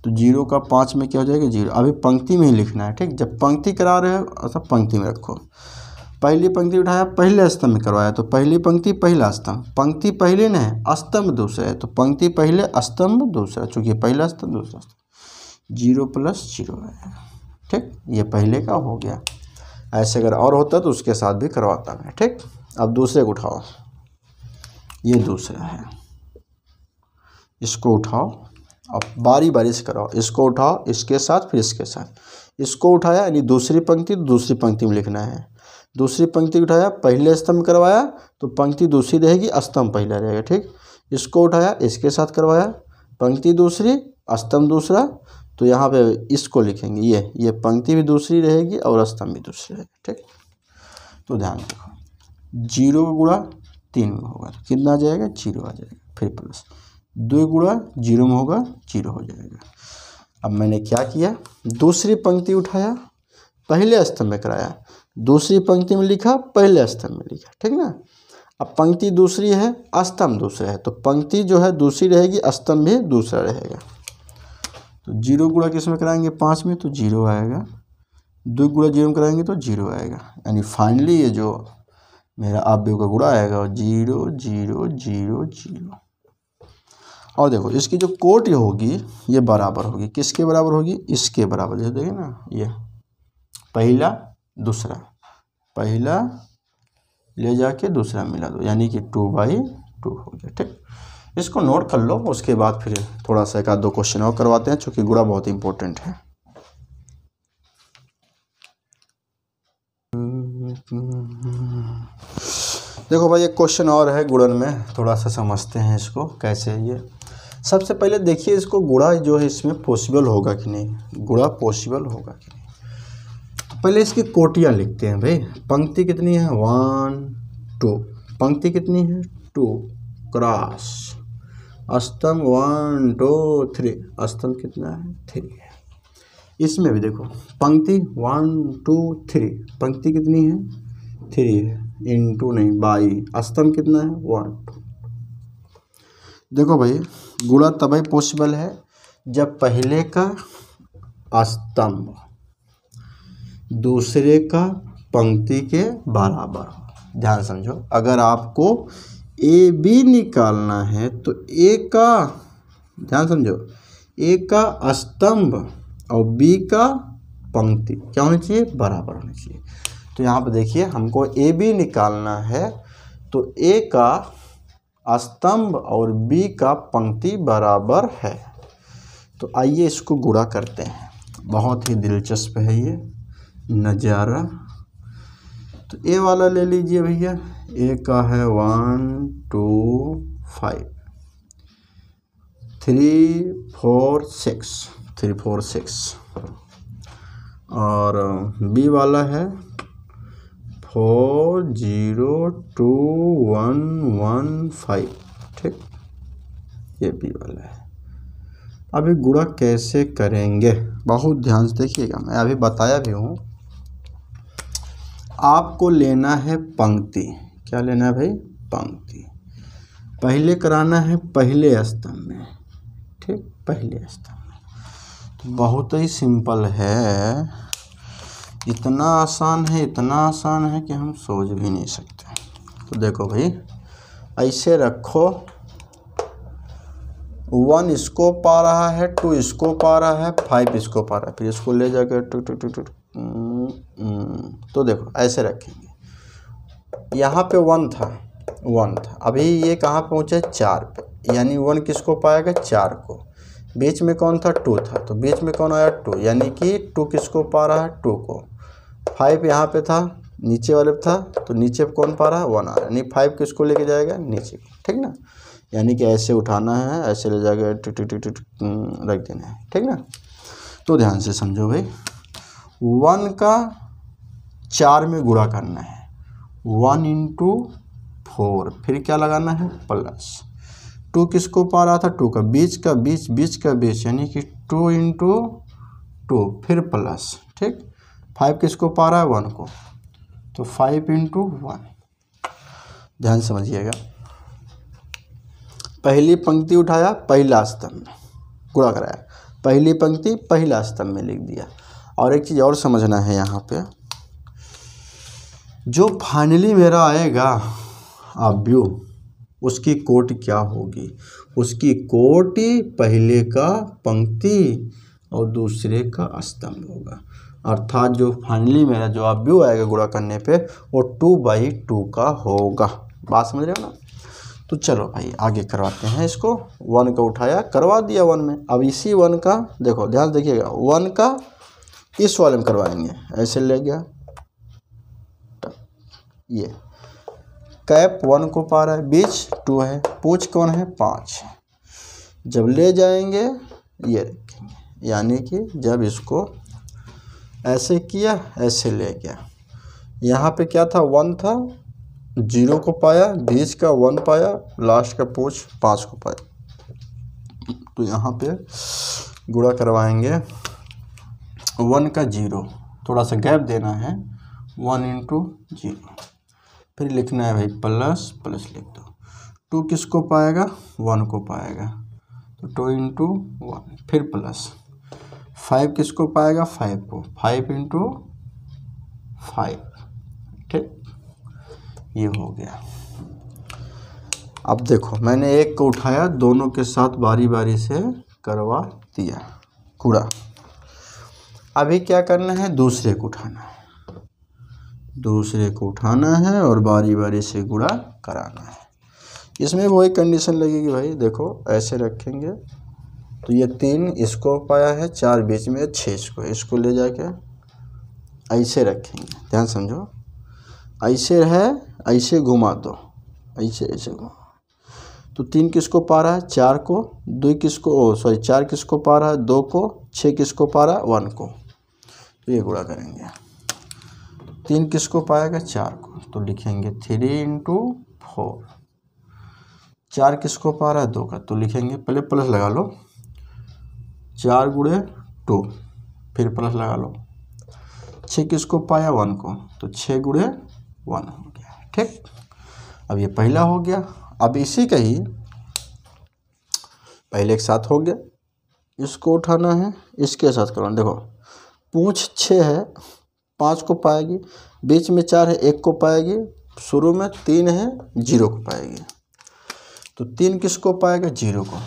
तो 0 का 5 में क्या हो जाएगा, 0। अभी पंक्ति में ही लिखना है। ठीक, जब पंक्ति करा रहे हो अर्थात पंक्ति में रखो। पहली पंक्ति उठाया, पहले स्तंभ में करवाया, तो पहली पंक्ति पहला स्तंभ, पंक्ति पहले न है, स्तंभ दूसरा है, तो पंक्ति पहले स्तंभ दूसरा, चूँकि पहला स्तंभ दूसरा स्तंभ, 0 + 0 है। ठीक, ये पहले का हो गया। ऐसे अगर और होता तो उसके साथ भी करवाता मैं। ठीक, अब दूसरे को उठाओ, ये दूसरा है, इसको उठाओ, अब बारी बारी से कराओ, इसको उठाओ, इसके साथ, फिर इसके साथ। इसको उठाया यानी दूसरी पंक्ति, दूसरी पंक्ति में लिखना है। दूसरी पंक्ति उठाया, पहले स्तंभ करवाया, तो पंक्ति दूसरी रहेगी, स्तंभ पहला रहेगा। ठीक, इसको उठाया, इसके साथ करवाया, पंक्ति दूसरी, स्तंभ दूसरा, तो यहाँ पे इसको लिखेंगे, ये पंक्ति भी दूसरी रहेगी और स्तंभ भी दूसरी रहेगी। ठीक, तो ध्यान रखो, 0 का गुणा 3 में होगा तो कितना आ जाएगा, 0 आ जाएगा, फिर प्लस 2 गुणा 0 में होगा, 0 हो जाएगा। अब मैंने क्या किया, दूसरी पंक्ति उठाया, पहले स्तंभ में कराया, दूसरी पंक्ति में लिखा, पहले स्तंभ में लिखा। ठीक ना, अब पंक्ति दूसरी है, स्तंभ दूसरा है, तो पंक्ति जो है दूसरी रहेगी, स्तंभ भी दूसरा रहेगा। तो 0 गुणा किस में कराएंगे, 5 में, तो 0 आएगा। 2 गुणा 0 में कराएंगे तो 0 आएगा, यानी फाइनली ये जो मेरा अवयव का गुणा आएगा 0 0 0 0। और देखो इसकी जो कोटि होगी ये बराबर होगी, किसके बराबर होगी, इसके बराबर। जैसे देखिए ना, ये पहला दूसरा, पहला ले जाके दूसरा मिला दो, यानी कि 2/2 हो गया। ठीक, इसको नोट कर लो, उसके बाद फिर थोड़ा सा 1-2 क्वेश्चन और करवाते हैं, चूँकि गुणा बहुत इंपॉर्टेंट है। देखो भाई एक क्वेश्चन और है गुणन में, थोड़ा सा समझते हैं इसको कैसे। ये सबसे पहले देखिए इसको गुणा जो है इसमें पॉसिबल होगा कि नहीं, गुणा पॉसिबल होगा कि नहीं। तो पहले इसकी कोटियाँ लिखते हैं भाई। पंक्ति कितनी है, 1 2, पंक्ति कितनी है, 2 क्रॉस, स्तंभ 1 2 3, स्तंभ कितना है, 3 है। इसमें भी देखो पंक्ति 1 2 3, पंक्ति कितनी है, 3 है, इंटू नहीं बाई, स्तंभ कितना है, 1 2। देखो भाई गुणा तभी पॉसिबल है जब पहले का स्तंभ दूसरे का पंक्ति के बराबर हो। ध्यान समझो, अगर आपको ए बी निकालना है तो ए का, ध्यान समझो, ए का स्तंभ और बी का पंक्ति क्या होनी चाहिए, बराबर होनी चाहिए। तो यहाँ पर देखिए हमको ए बी निकालना है तो ए का स्तंभ और बी का पंक्ति बराबर है। तो आइए इसको गुणा करते हैं, बहुत ही दिलचस्प है ये नज़ारा। तो ए वाला ले लीजिए भैया, ए का है 1 2 5 3 4 6 3 4 6 और बी वाला है 4 0 2 1 1 5। ठीक, ये बी वाला है। अभी गुणा कैसे करेंगे, बहुत ध्यान से देखिएगा, मैं अभी बताया भी हूँ। आपको लेना है पंक्ति, क्या लेना है भाई, पंक्ति। पहले कराना है पहले स्तंभ में, ठीक, पहले स्तंभ में। तो बहुत ही सिंपल है, इतना आसान है, इतना आसान है कि हम सोच भी नहीं सकते। तो देखो भाई, ऐसे रखो, 1 इसको पा रहा है, 2 इसको पा रहा है, 5 इसको पा रहा है, फिर इसको ले जाकर तो देखो ऐसे रखेंगे। यहाँ पे 1 था, अभी ये कहाँ पहुँचे, 4 पे, यानी 1 किसको पाएगा, 4 को। बीच में कौन था, 2 था, तो बीच में कौन आया, 2, यानी कि 2 किसको पा रहा है, 2 को। 5 यहाँ पे था, नीचे वाले पे था, तो नीचे पे कौन पा रहा है, 1 आ रहा है, यानी 5 किसको लेके जाएगा, नीचे को। ठीक ना, यानी कि ऐसे उठाना है, ऐसे ले जाकर रख देना है। ठीक ना, तो ध्यान से समझो भाई, 1 का 4 में गुणा करना है, 1 × 4, फिर क्या लगाना है, प्लस। 2 किसको पा रहा था, 2 का, बीच का बीच, यानी कि 2 × 2, फिर प्लस। ठीक, 5 किसको पा रहा है, 1 को, तो 5 × 1। ध्यान समझिएगा, पहली पंक्ति उठाया, पहला स्तंभ में गुणा कराया, पहली पंक्ति पहला स्तंभ में लिख दिया। और एक चीज़ और समझना है यहाँ पे, जो फाइनली मेरा आएगा अवयव, उसकी कोटि क्या होगी, उसकी कोटि पहले का पंक्ति और दूसरे का स्तंभ होगा। अर्थात जो फाइनली मेरा जो अवयव आएगा गुणा करने पे, वो 2/2 का होगा। बात समझ रहे हो ना। तो चलो भाई आगे करवाते हैं इसको। 1 का उठाया, करवा दिया 1 में। अब इसी 1 का देखो, ध्यान देखिएगा, 1 का इस वाले में करवाएंगे, ऐसे ले गया, ये कैप 1 को पा रहा है, बीच 2 है, पूछ कौन है, 5 है। जब ले जाएंगे ये रखेंगे, यानी कि जब इसको ऐसे किया, ऐसे ले गया, यहाँ पे क्या था, 1 था, 0 को पाया, बीच का 1 पाया, लास्ट का पूछ 5 को पाया। तो यहाँ पे गुणा करवाएंगे, 1 का 0, थोड़ा सा गैप देना है, 1 × 0, फिर लिखना है भाई प्लस लिख दो। 2 किसको पाएगा, 1 को पाएगा, तो 2 × 1, फिर प्लस। 5 किसको पाएगा, 5 को, 5 × 5। ठीक, ये हो गया। अब देखो, मैंने एक को उठाया, दोनों के साथ बारी बारी से करवा दिया गुणा। अभी क्या करना है, दूसरे को उठाना है, और बारी बारी से गुणा कराना है। इसमें वही कंडीशन लगेगी भाई, देखो ऐसे रखेंगे, तो ये 3 इसको पाया है, 4 बीच में, 6 इसको ले जाके ऐसे रखेंगे। ध्यान समझो, ऐसे है, ऐसे घुमा दो, ऐसे घुमा, तो 3 किसको पा रहा है, 4 को, 2 किसको, 4 किसको पा रहा है, 2 को, 6 किसको पा रहा है, 1 को। तो ये गुणा करेंगे, 3 किसको पाएगा, 4 को, तो लिखेंगे 3 × 4। 4 किसको पा रहा है, 2 का, तो लिखेंगे, पहले प्लस लगा लो, 4 × 2, फिर प्लस लगा लो। 6 किसको पाया, 1 को, तो 6 × 1 हो गया। ठीक, अब ये पहला हो गया। अब इसी का ही पहले एक साथ हो गया, इसको उठाना है, इसके साथ करना। देखो पूछ 6 है, 5 को पाएगी, बीच में 4 है 1 को पाएगी, शुरू में 3 है 0 को पाएगी। तो 3 किसको पाएगा? 0 को।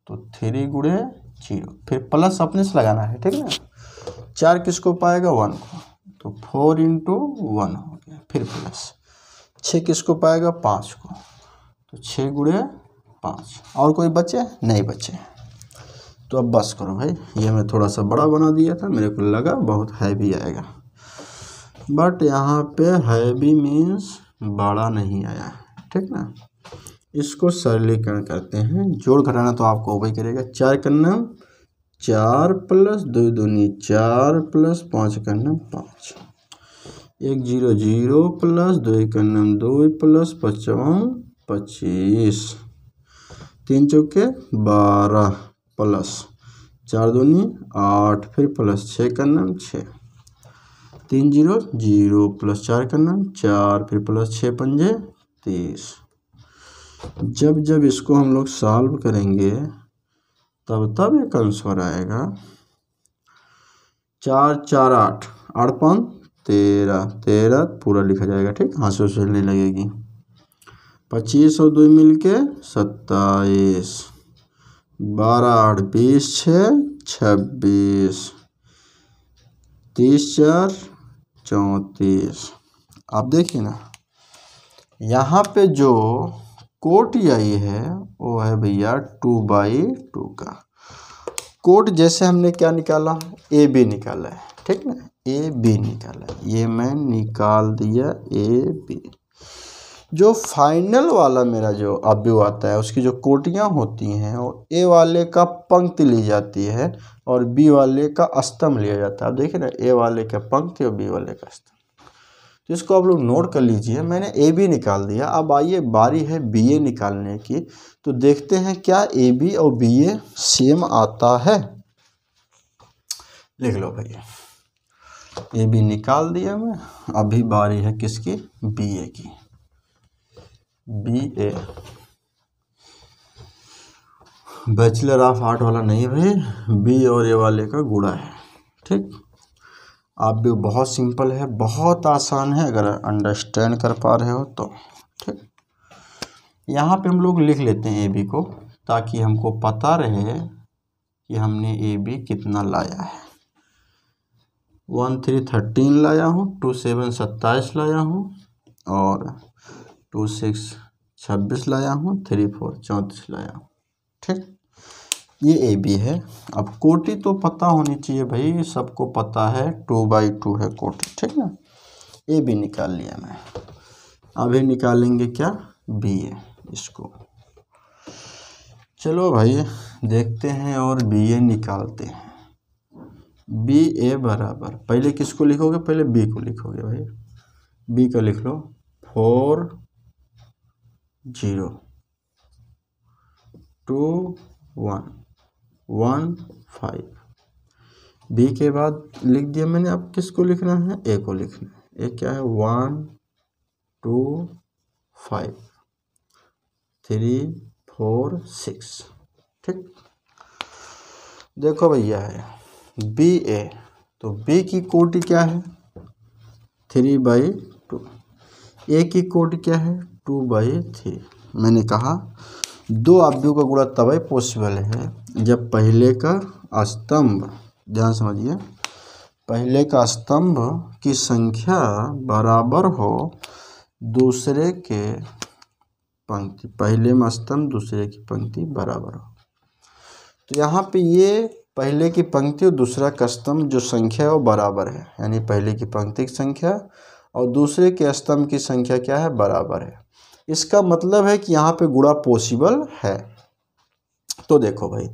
तो 3 गुणे 0, फिर प्लस अपने से लगाना है, ठीक है। 4 किसको पाएगा? 1 को। तो 4 × 1 हो गया, फिर प्लस 6 किसको पाएगा? 5 को। तो 6 गुणे 5। और कोई बचे? नहीं बचे। तो अब बस करो भाई, ये मैं थोड़ा सा बड़ा बना दिया था, मेरे को लगा बहुत हैवी आएगा, बट यहाँ पे हैवी मीन्स बड़ा नहीं आया, ठीक ना। इसको सरलीकरण करते हैं, जोड़ घटाना तो आपको वही करेगा। 4 का नाम 4 प्लस 2 दूनी 4 प्लस 5 का नाम 5, 1 0 0 प्लस 2 का नाम 2 प्लस 5 25, 3 चौके 12 प्लस 4 दूनी 8, फिर प्लस 6 का नाम 6, 3 0 0 प्लस 4 का नाम 4, फिर प्लस 6 पंजे 30। जब इसको हम लोग सॉल्व करेंगे तब एक आंसर आएगा। 4 4 8 8 5 13 13 पूरा लिखा जाएगा, ठीक, हाँसों से नहीं लगेगी। 25 और 2 मिलके 27, 12 8 20 6 26, 30 4 34। आप देखिए ना, यहाँ पे जो कोटि आई है वो है भैया 2/2 का। कोट जैसे हमने क्या निकाला? AB निकाला है, ठीक ना, AB निकाला है, ये मैं निकाल दिया AB। जो फाइनल वाला मेरा जो अवयव आता है उसकी जो कोटियाँ होती हैं वो A वाले का पंक्ति ली जाती है और B वाले का स्तंभ लिया जाता है। अब देखिए ना, A वाले का पंक्ति और B वाले का स्तंभ। तो इसको आप लोग नोट कर लीजिए, मैंने AB निकाल दिया। अब आइए बारी है BA निकालने की, तो देखते हैं क्या AB और BA सेम आता है। लिख लो भैया, AB निकाल दिया मैं, अभी बारी है किसकी? BA की। BA बैचलर ऑफ आर्ट वाला नहीं है भाई, B और A वाले का गुणा है, ठीक। आप भी बहुत सिंपल है, बहुत आसान है अगर अंडरस्टैंड कर पा रहे हो तो, ठीक। यहाँ पे हम लोग लिख लेते हैं AB को, ताकि हमको पता रहे कि हमने AB कितना लाया है। 1 3 13 लाया हूँ, 2 7 27 लाया हूँ, और 2 6 26 लाया हूँ, 3 4 34 लाया हूँ, ठीक। ये AB है। अब कोटि तो पता होनी चाहिए भाई, सबको पता है 2/2 है कोटि, ठीक ना। AB निकाल लिया मैं, अभी निकालेंगे क्या? BA। इसको चलो भाई देखते हैं और BA निकालते हैं। BA बराबर, पहले किसको लिखोगे? पहले B को लिखोगे भाई। B का लिख लो 4 0 2 1 1 5। B के बाद लिख दिया मैंने, अब किसको लिखना है? A को लिखना है। A क्या है? 1 2 5 3 4 6, ठीक। देखो भैया है BA, तो B की कोटि क्या है? 3/2। A की कोटि क्या है? 2/3। मैंने कहा दो अवयव का गुणा तभी पॉसिबल है जब पहले का स्तंभ, ध्यान समझिए, पहले का स्तंभ की संख्या बराबर हो दूसरे के पंक्ति, पहले में स्तंभ दूसरे की पंक्ति बराबर हो। तो यहाँ पे ये पहले की पंक्ति और दूसरा का स्तंभ जो संख्या है वो बराबर है, यानी पहले की पंक्ति की संख्या और दूसरे के स्तंभ की संख्या क्या है? बराबर है। इसका मतलब है कि यहाँ पे गुणा पॉसिबल है। तो देखो भाई,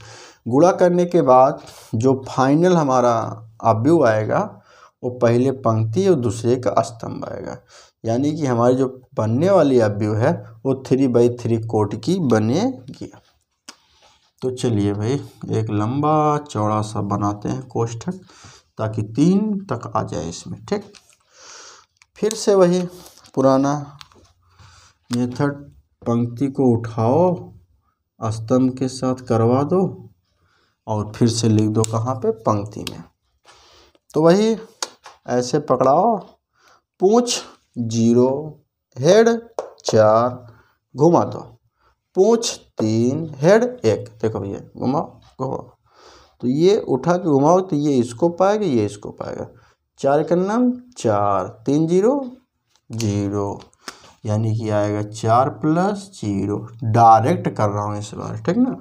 गुणा करने के बाद जो फाइनल हमारा अवयव आएगा वो पहले पंक्ति और दूसरे का स्तंभ आएगा, यानी कि हमारी जो बनने वाली अवयव है वो 3/3 कोटि की बनेगी। तो चलिए भाई एक लंबा चौड़ा सा बनाते हैं कोष्ठक, ताकि 3 तक आ जाए इसमें, ठीक। फिर से वही पुराना मेथड, पंक्ति को उठाओ, स्तंभ के साथ करवा दो और फिर से लिख दो कहाँ पे? पंक्ति में। तो वही ऐसे पकड़ाओ, पूंछ 0, हेड 4, घुमा दो, पूंछ 3, हेड 1। देखो भैया घुमाओ घुमाओ, तो ये उठा के घुमाओ तो ये इसको पाएगा, ये इसको पाएगा। 4 का नाम 4, 3 0 0, यानी कि आएगा 4 + 0। डायरेक्ट कर रहा हूँ इस बार, ठीक ना,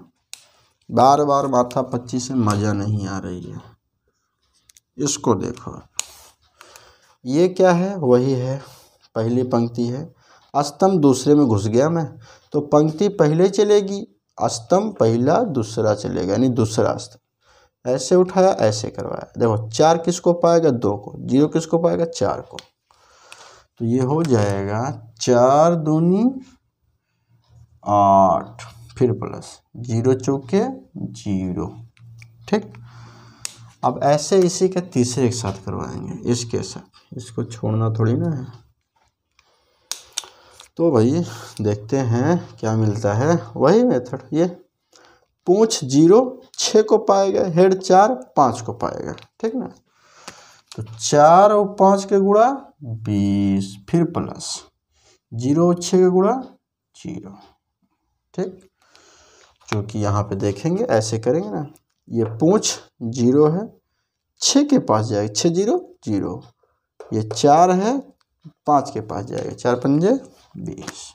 बार बार माथा पच्ची से मज़ा नहीं आ रही है। इसको देखो, ये क्या है, वही है, पहली पंक्ति है। अस्तंभ दूसरे में घुस गया मैं, तो पंक्ति पहले चलेगी, स्तंभ पहला दूसरा चलेगा, यानी दूसरा स्तंभ। ऐसे उठाया, ऐसे करवाया। देखो 4 किसको पाएगा, 2 को, 0 किसको पाएगा, 4 को। तो ये हो जाएगा 4 दूनी 8, फिर प्लस 0 चौके 0, ठीक। अब ऐसे इसी के तीसरे एक साथ करवाएंगे, इसके साथ, इसको छोड़ना थोड़ी ना है। तो भाई देखते हैं क्या मिलता है, वही मेथड। ये पूंछ 0 6 को पाएगा, हेड 4 5 को पाएगा, ठीक ना। तो 4 और 5 के गुणा 20, फिर प्लस 0 और 6 के गुणा 0, ठीक। जो कि यहाँ पे देखेंगे ऐसे करेंगे ना, ये पूंछ 0 है, 6 के पास जाएगा, 6 0 0, ये 4 है, 5 के पास जाएगा, 4 पंजे 20,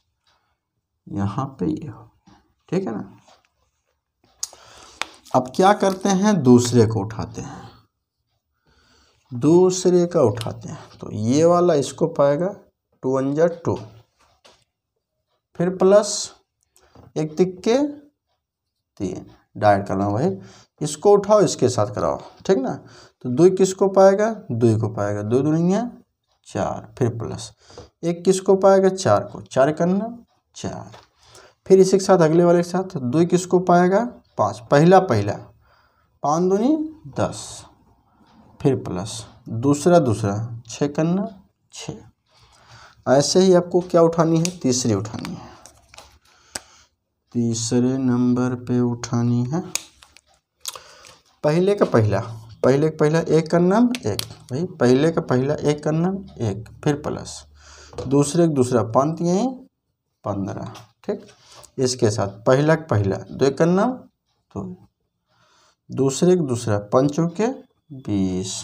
यहाँ पे ये हो, ठीक है ना। अब क्या करते हैं, दूसरे को उठाते हैं, दूसरे का उठाते हैं। तो ये वाला इसको पाएगा, 2 1 2, फिर प्लस 1 तिक्के 3, डायरेक्ट करना भाई। इसको उठाओ, इसके साथ कराओ, ठीक ना। तो 2 किसको पाएगा, 2 को पाएगा, 2 दूनिया 4, फिर प्लस 1 किसको पाएगा, 4 को, 4 करना 4, फिर इसी के साथ अगले वाले के साथ 2 किसको पाएगा, 5, पहला 5 दूनी 10, फिर प्लस दूसरा 6 करना 6। ऐसे ही आपको क्या उठानी है, तीसरी उठानी है, तीसरे नंबर पे उठानी है। पहले का पहला 1 का नाम 1, भाई पहले का पहला 1 का नाम 1, फिर प्लस दूसरे का दूसरा 5 यहीं 15, ठीक। इसके साथ पहला का पहला 2 का नाम 2, दूसरे का दूसरा 5 चौके 20,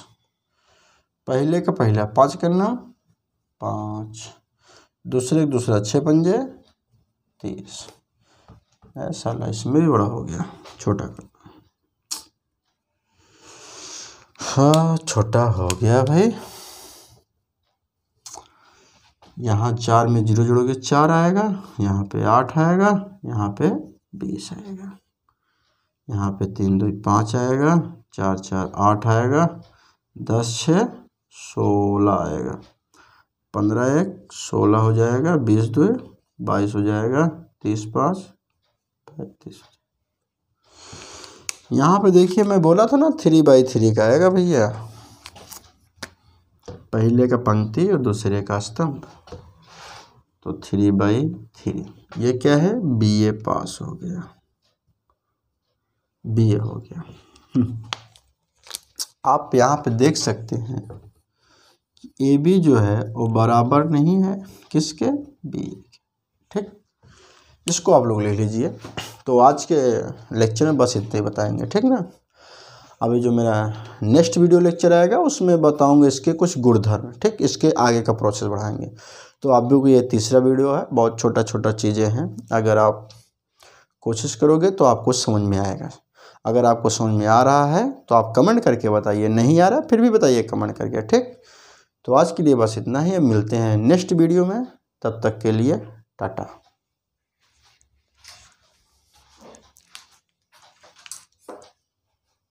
पहले का पहला 5 का नाम 5, दूसरे का दूसरा 6 पंजे 30। ऐसा ला, इसमें भी बड़ा हो गया, छोटा कर, हाँ छोटा हो गया भाई। यहाँ 4 में 0 जोड़ोगे 4 आएगा, यहाँ पे 8 आएगा, यहाँ पे 20 आएगा, यहाँ पे 3 2 5 आएगा, 4 4 8 आएगा, 10 6 16 आएगा, 15 1 16 हो जाएगा, 20 2 22 हो जाएगा, 30 5 35। यहाँ पे देखिए मैं बोला था ना 3/3 का आएगा भैया, पहले का पंक्ति और दूसरे का स्तंभ, तो 3/3। ये क्या है, BA पास हो गया, BA हो गया। आप यहाँ पे देख सकते हैं कि AB जो है वो बराबर नहीं है किसके, BA के, ठीक। इसको आप लोग ले लीजिए। तो आज के लेक्चर में बस इतने बताएंगे, ठीक ना। अभी जो मेरा नेक्स्ट वीडियो लेक्चर आएगा उसमें बताऊंगा इसके कुछ गुणधर्म, ठीक, इसके आगे का प्रोसेस बढ़ाएंगे। तो आप लोग ये तीसरा वीडियो है, बहुत छोटा छोटा चीज़ें हैं, अगर आप कोशिश करोगे तो आपको समझ में आएगा। अगर आपको समझ में आ रहा है तो आप कमेंट करके बताइए, नहीं आ रहा फिर भी बताइए कमेंट करके, ठीक। तो आज के लिए बस इतना ही, मिलते हैं नेक्स्ट वीडियो में, तब तक के लिए टाटा।